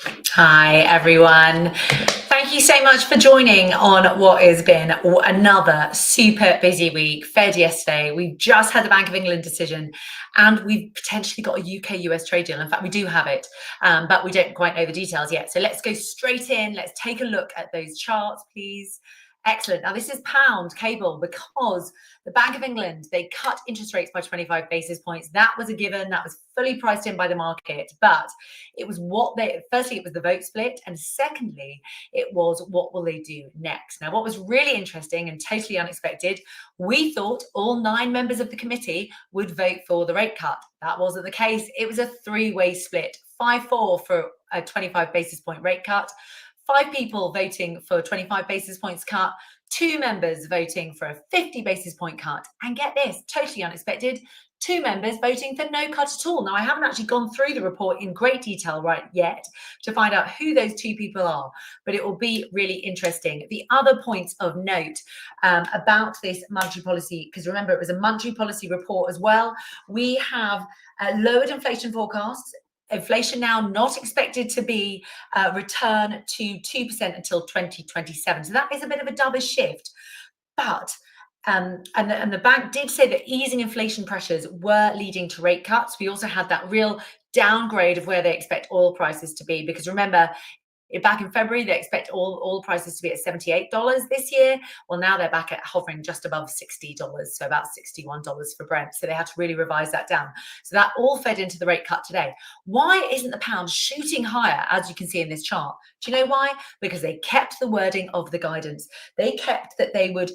Hi, everyone. Thank you so much for joining on what has been another super busy week. Fed yesterday, we've just had the Bank of England decision, and we've potentially got a UK-US trade deal. In fact, we do have it, but we don't quite know the details yet. So let's go straight in. Let's take a look at those charts, please. Excellent. Now, this is pound cable because the Bank of England, they cut interest rates by 25 basis points. That was a given. That was fully priced in by the market. But it was firstly, it was the vote split. And secondly, it was what will they do next? Now, what was really interesting and totally unexpected, we thought all 9 members of the committee would vote for the rate cut. That wasn't the case. It was a 3-way split, 5-4 for a 25 basis point rate cut. 5 people voting for 25 basis points cut, 2 members voting for a 50 basis point cut, and get this, totally unexpected, 2 members voting for no cut at all. Now, I haven't actually gone through the report in great detail right yet to find out who those 2 people are, but it will be really interesting. The other points of note about this monetary policy, because remember, it was a monetary policy report as well, we have lowered inflation forecasts. Inflation now not expected to be return to 2% until 2027. So that is a bit of a dovish shift. But and the bank did say that easing inflation pressures were leading to rate cuts. We also had that real downgrade of where they expect oil prices to be, because remember, back in February, they expect oil prices to be at $78 this year. Well, now they're back at hovering just above $60, so about $61 for Brent. So they had to really revise that down. So that all fed into the rate cut today. Why isn't the pound shooting higher, as you can see in this chart? Do you know why? Because they kept the wording of the guidance. They kept that they would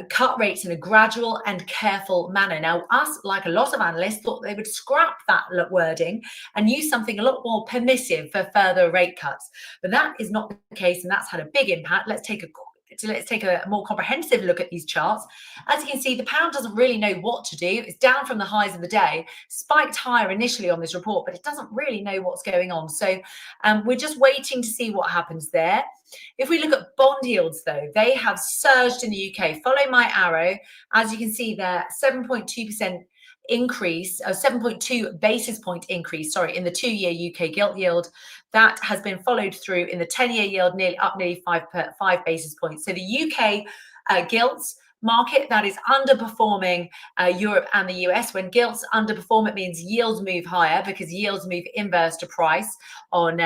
cut rates in a gradual and careful manner. Now, us, like a lot of analysts, thought they would scrap that wording and use something a lot more permissive for further rate cuts. But that is not the case, and that's had a big impact. Let's take a more comprehensive look at these charts. As you can see, the pound doesn't really know what to do. It's down from the highs of the day, spiked higher initially on this report, but it doesn't really know what's going on. So we're just waiting to see what happens there. If we look at bond yields, though, they have surged in the UK. Follow my arrow. As you can see there, 7.2% increase, 7.2 basis point increase, in the 2-year UK gilt yield. That has been followed through in the 10-year yield, nearly 5 basis points. So the UK gilts market, that is underperforming Europe and the US. When gilts underperform, it means yields move higher because yields move inverse to price on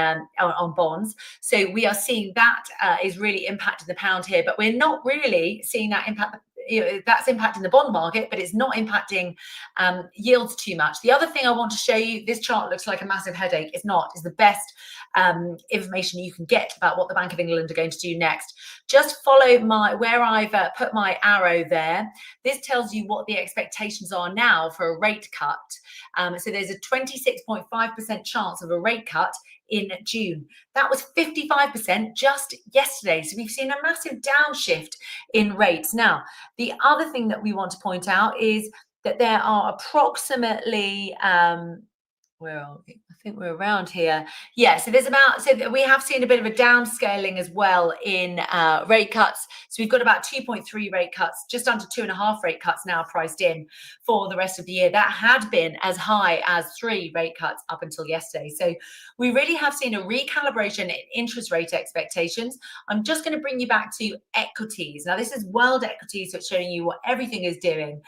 bonds. So we are seeing that is really impacting the pound here, but we're not really seeing that impact. That's impacting the bond market, but it's not impacting yields too much. The other thing I want to show you, this chart looks like a massive headache. It's not. It's the best information you can get about what the Bank of England are going to do next. Just follow where I've put my arrow there. This tells you what the expectations are now for a rate cut. So there's a 26.5% chance of a rate cut in June. That was 55% just yesterday. So we've seen a massive downshift in rates. Now, the other thing that we want to point out is that there are approximately I think we're around here. Yeah, so we have seen a bit of a downscaling as well in rate cuts. So we've got about 2.3 rate cuts, just under 2.5 rate cuts now priced in for the rest of the year. That had been as high as 3 rate cuts up until yesterday. So we really have seen a recalibration in interest rate expectations. I'm just going to bring you back to equities. Now, this is world equities, so it's showing you what everything is doing.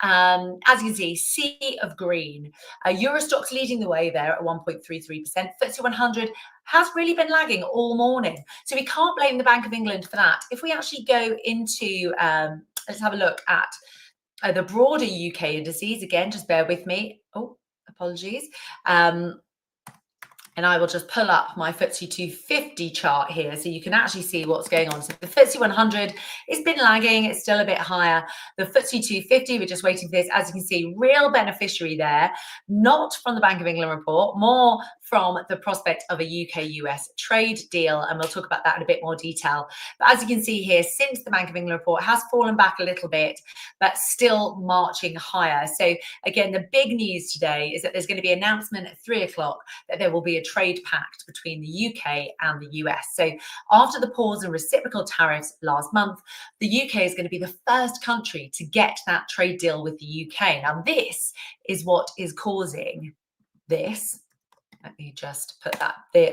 As you can see, sea of green. Eurostoxx leading the way there at 1.33%. FTSE 100 has really been lagging all morning. So we can't blame the Bank of England for that. If we actually go into, let's have a look at the broader UK indices. Again, just bear with me. Oh, apologies. And I will just pull up my FTSE 250 chart here so you can actually see what's going on. So the FTSE 100, it's been lagging. It's still a bit higher. The FTSE 250, we're just waiting for this. As you can see, real beneficiary there, not from the Bank of England report, more from the prospect of a UK-US trade deal. And we'll talk about that in a bit more detail. But as you can see here, since the Bank of England report has fallen back a little bit, but still marching higher. So again, the big news today is that there's going to be an announcement at 3 o'clock that there will be a trade pact between the UK and the US. So after the pause in reciprocal tariffs last month, the UK is going to be the first country to get that trade deal with the UK. Now, this is what is causing this. Let me just put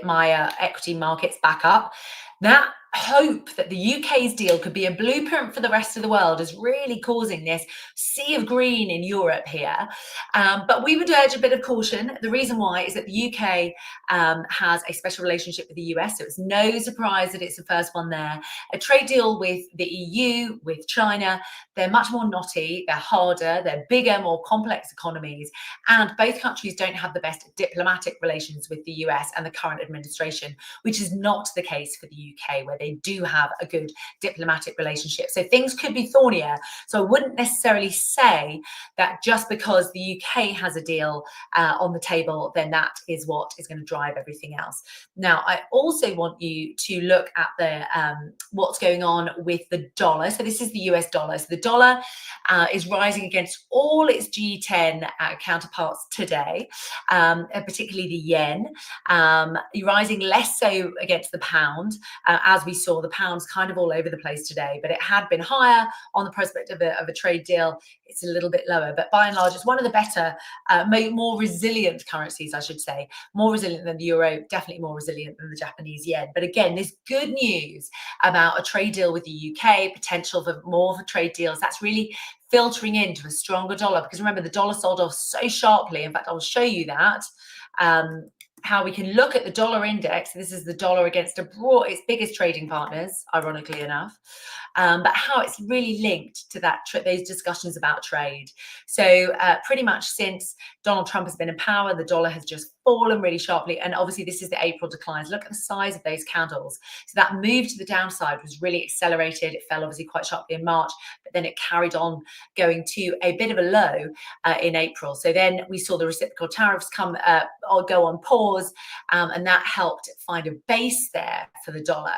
my equity markets back up. That hope that the UK's deal could be a blueprint for the rest of the world is really causing this sea of green in Europe here. But we would urge a bit of caution. The reason why is that the UK has a special relationship with the US, so it's no surprise that it's the first one there. A trade deal with the EU, with China, they're much more knotty, they're harder, they're bigger, more complex economies, and both countries don't have the best diplomatic relations with the US and the current administration, which is not the case for the UK, where they do have a good diplomatic relationship. So things could be thornier. So I wouldn't necessarily say that just because the UK has a deal on the table, then that is what is going to drive everything else. Now, I also want you to look at the what's going on with the dollar. So this is the US dollar. So the dollar is rising against all its G10 counterparts today, particularly the yen. Rising less so against the pound, as we saw the pound's kind of all over the place today, but it had been higher on the prospect of a trade deal. It's a little bit lower, but by and large, it's one of the better, more resilient currencies, I should say. More resilient than the euro, definitely more resilient than the Japanese yen. But again, there's good news about a trade deal with the UK, potential for more of a trade deals. That's really filtering into a stronger dollar, because remember, the dollar sold off so sharply. In fact, I'll show you that. How we can look at the dollar index. This is the dollar against its biggest trading partners, ironically enough, but how it's really linked to those discussions about trade. So pretty much since Donald Trump has been in power, the dollar has just fallen really sharply. And obviously this is the April declines. Look at the size of those candles. So that move to the downside was really accelerated. It fell obviously quite sharply in March, but then it carried on going to a bit of a low in April. So then we saw the reciprocal tariffs go on pause, and that helped find a base there for the dollar.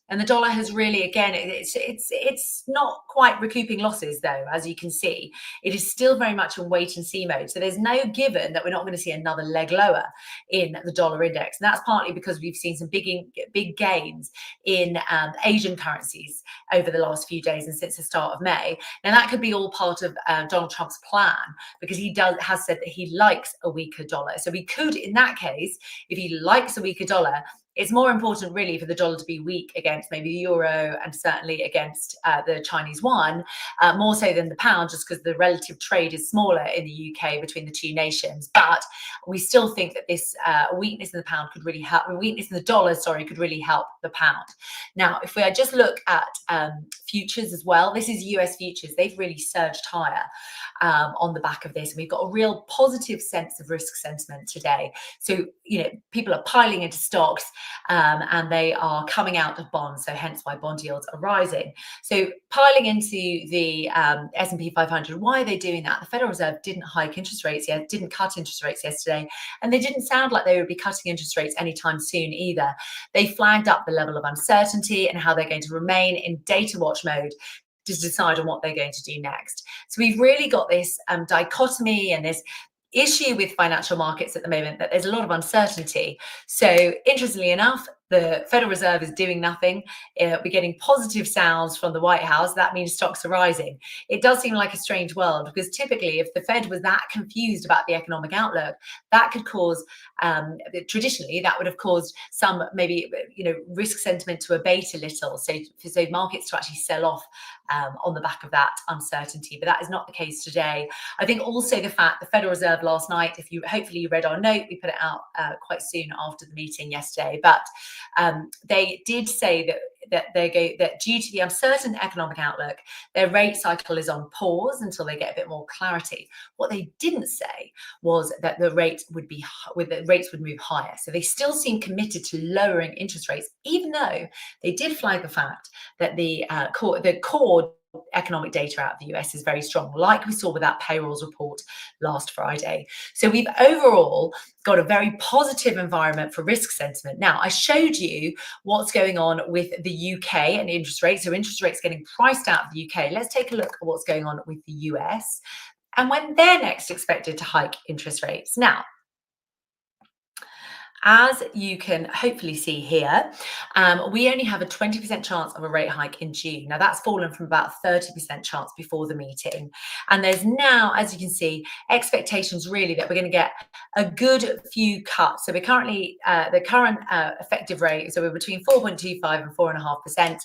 And the dollar has really, again, it's not quite recouping losses, though, as you can see. It is still very much in wait and see mode. So there's no given that we're not going to see another leg lower in the dollar index. And that's partly because we've seen some big gains in Asian currencies over the last few days and since the start of May. Now, that could be all part of Donald Trump's plan, because he has said that he likes a weaker dollar. So we could, in that case, if he likes a weaker dollar, it's more important really for the dollar to be weak against maybe the euro and certainly against the Chinese yuan, more so than the pound, just because the relative trade is smaller in the UK between the two nations. But we still think that this weakness in the pound could really help, weakness in the dollar, sorry, could really help the pound. Now, if we just look at futures as well, this is US futures. They've really surged higher on the back of this. And we've got a real positive sense of risk sentiment today. So, people are piling into stocks and they are coming out of bonds. So hence why bond yields are rising. So piling into the S&P 500, why are they doing that? The Federal Reserve didn't hike interest rates yet, didn't cut interest rates yesterday, and they didn't sound like they would be cutting interest rates anytime soon either. They flagged up the level of uncertainty and how they're going to remain in data watch mode to decide on what they're going to do next. So we've really got this dichotomy and this issue with financial markets at the moment, that there's a lot of uncertainty. So interestingly enough, the Federal Reserve is doing nothing. We're getting positive sounds from the White House. That means stocks are rising. It does seem like a strange world, because typically if the Fed was that confused about the economic outlook, that could cause, traditionally, that would have caused some maybe, risk sentiment to abate a little. So markets to actually sell off on the back of that uncertainty. But that is not the case today. I think also the fact the Federal Reserve last night, hopefully you read our note, we put it out quite soon after the meeting yesterday, but they did say that due to the uncertain economic outlook, their rate cycle is on pause until they get a bit more clarity. What they didn't say was that the rates would move higher. So they still seem committed to lowering interest rates, even though they did flag the fact that the core economic data out of the US is very strong, like we saw with that payrolls report last Friday. So we've overall got a very positive environment for risk sentiment. Now, I showed you what's going on with the UK and interest rates. So interest rates getting priced out of the UK. Let's take a look at what's going on with the US and when they're next expected to hike interest rates. Now, As you can hopefully see here, we only have a 20% chance of a rate hike in June. Now that's fallen from about 30% chance before the meeting. And there's now, as you can see, expectations really that we're going to get a good few cuts. So we're currently, the current effective rate, so we're between 4.25 and 4.5%,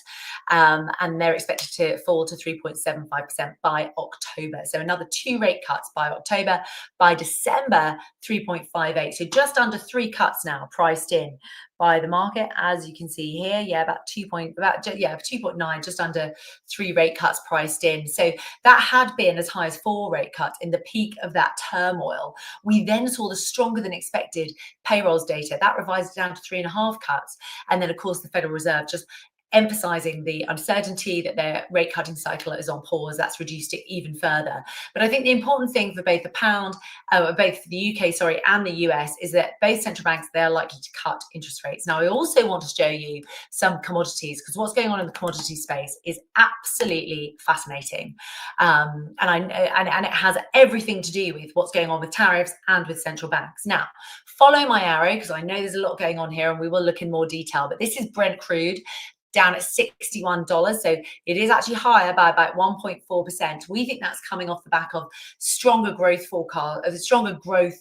and they're expected to fall to 3.75% by October. So another 2 rate cuts by October. By December, 3.58. So just under 3 cuts now priced in by the market, as you can see here. Yeah, about 2.9, just under 3 rate cuts priced in. So that had been as high as 4 rate cuts in the peak of that turmoil. We then saw the stronger than expected payrolls data that revised down to 3.5 cuts, and then of course the Federal Reserve just emphasizing the uncertainty that their rate cutting cycle is on pause. That's reduced it even further. But I think the important thing for both the pound, both the UK, sorry, and the US is that both central banks, they're likely to cut interest rates. Now, I also want to show you some commodities, because what's going on in the commodity space is absolutely fascinating. And it has everything to do with what's going on with tariffs and with central banks. Now, follow my arrow, because I know there's a lot going on here and we will look in more detail, but this is Brent crude, down at $61. So it is actually higher by about 1.4%. We think that's coming off the back of stronger growth forecast, stronger growth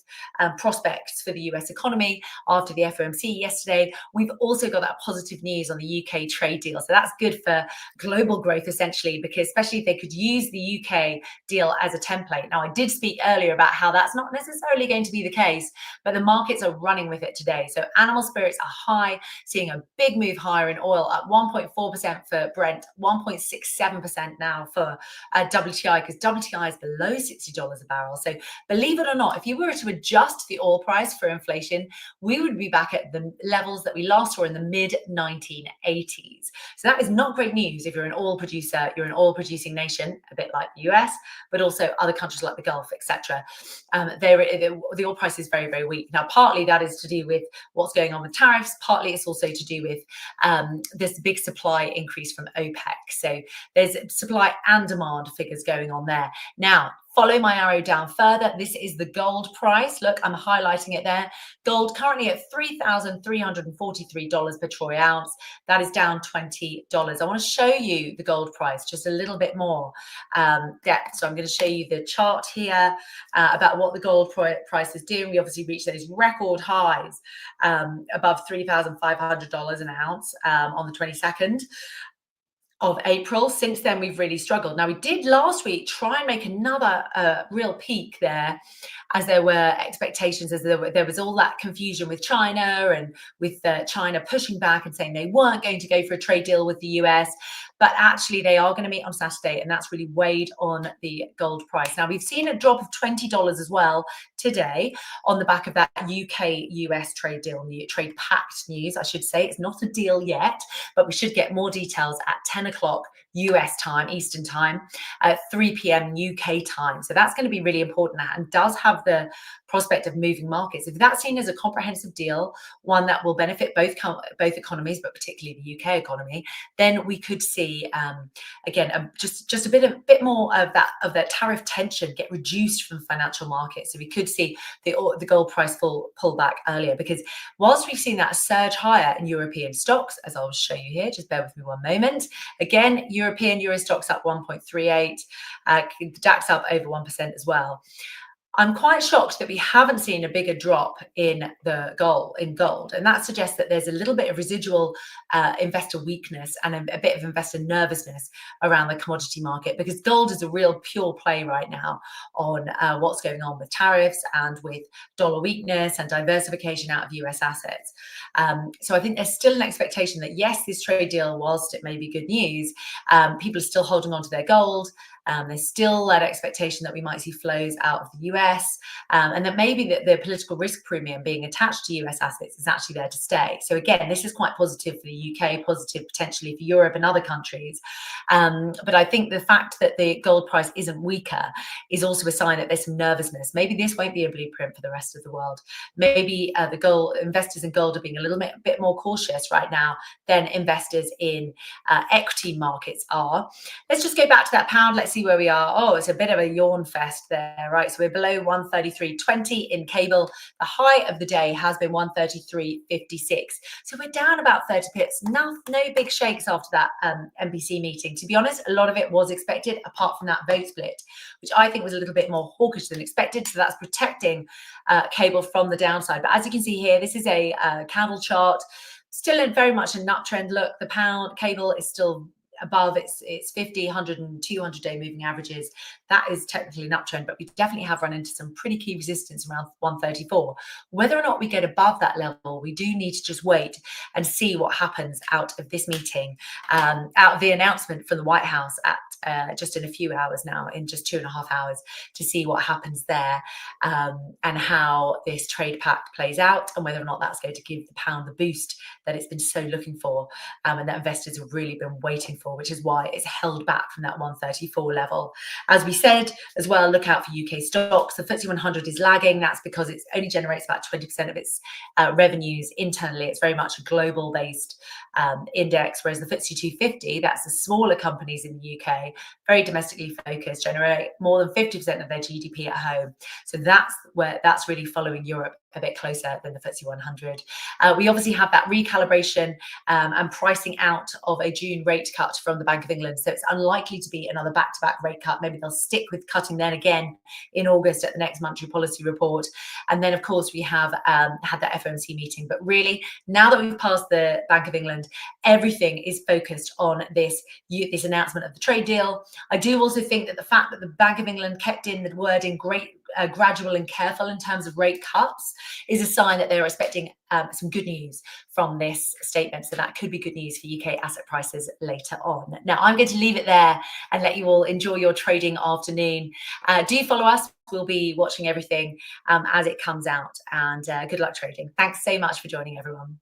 prospects for the US economy after the FOMC yesterday. We've also got that positive news on the UK trade deal. So that's good for global growth, essentially, because especially if they could use the UK deal as a template. Now, I did speak earlier about how that's not necessarily going to be the case, but the markets are running with it today. So animal spirits are high, seeing a big move higher in oil at 1.4% for Brent, 1.67% now for WTI, because WTI is below $60 a barrel. So believe it or not, if you were to adjust the oil price for inflation, we would be back at the levels that we last saw in the mid-1980s. So that is not great news if you're an oil producer, you're an oil producing nation, a bit like the US, but also other countries like the Gulf, etc. The oil price is very, very weak. Now, partly that is to do with what's going on with tariffs, partly it's also to do with this big supply increase from OPEC. So there's supply and demand figures going on there. Now, follow my arrow down further. This is the gold price. Look, I'm highlighting it there. Gold currently at $3,343 per troy ounce. That is down $20. I want to show you the gold price just a little bit more depth. So I'm going to show you the chart here about what the gold price is doing. We obviously reached those record highs above $3,500 an ounce on the 22nd of April. Since then, we've really struggled. Now, we did last week try and make another real peak there, as there were expectations, as there was all that confusion with China and with China pushing back and saying they weren't going to go for a trade deal with the US. But actually, they are going to meet on Saturday, and that's really weighed on the gold price. Now, we've seen a drop of $20 as well today on the back of that UK-US trade deal, trade pact news, I should say. It's not a deal yet, but we should get more details at 10 o'clock US time, Eastern time, at 3 p.m. UK time. So that's going to be really important and does have the prospect of moving markets. If that's seen as a comprehensive deal, one that will benefit both economies, but particularly the UK economy, then we could see again just a bit more of that tariff tension get reduced from financial markets. So we could see the gold price pull back earlier, because whilst we've seen that surge higher in European stocks, as I'll show you here, just bear with me one moment. Again, European Euro stocks up 1.38, DAX up over 1% as well. I'm quite shocked that we haven't seen a bigger drop in gold, and that suggests that there's a little bit of residual investor weakness and a bit of investor nervousness around the commodity market, because gold is a real pure play right now on what's going on with tariffs and with dollar weakness and diversification out of US assets. So I think there's still an expectation that, yes, this trade deal, whilst it may be good news, people are still holding on to their gold. There's still that expectation that we might see flows out of the US, and that maybe the political risk premium being attached to US assets is actually there to stay. So again, this is quite positive for the UK, positive potentially for Europe and other countries. But I think the fact that the gold price isn't weaker is also a sign that there's some nervousness. Maybe this won't be a blueprint for the rest of the world. Maybe the gold investors in gold are being a bit more cautious right now than investors in equity markets are. Let's just go back to that pound. Let's see where we are. Oh, it's a bit of a yawn fest there, right? So we're below 133.20 in cable. The high of the day has been 133.56. So we're down about 30 pips. No big shakes after that MPC meeting. To be honest, a lot of it was expected, apart from that vote split, which I think was a little bit more hawkish than expected. So that's protecting cable from the downside. But as you can see here, this is a candle chart. Still in very much a nut trend. Look, the pound cable is still above its 50, 100 and 200 day moving averages. That is technically an uptrend, but we definitely have run into some pretty key resistance around 134. Whether or not we get above that level, we do need to just wait and see what happens out of this meeting, out of the announcement from the White House at just in a few hours now, in just 2.5 hours, to see what happens there, and how this trade pact plays out, and whether or not that's going to give the pound the boost that it's been so looking for, and that investors have really been waiting for, which is why it's held back from that 134 level. As we said as well, look out for UK stocks. The FTSE 100 is lagging. That's because it only generates about 20% of its revenues internally. It's very much a global based index, whereas the FTSE 250, that's the smaller companies in the UK, very domestically focused, generate more than 50% of their GDP at home. So that's really following Europe a bit closer than the FTSE 100. We obviously have that recalibration and pricing out of a June rate cut from the Bank of England. So it's unlikely to be another back-to-back rate cut. Maybe they'll stick with cutting then again in August at the next monetary policy report. And then, of course, we have had that FOMC meeting. But really, now that we've passed the Bank of England, everything is focused on this announcement of the trade deal. I do also think that the fact that the Bank of England kept in the wording gradual and careful in terms of rate cuts is a sign that they're expecting some good news from this statement. So that could be good news for UK asset prices later on. Now, I'm going to leave it there and let you all enjoy your trading afternoon. Do follow us. We'll be watching everything as it comes out, and good luck trading. Thanks so much for joining, everyone.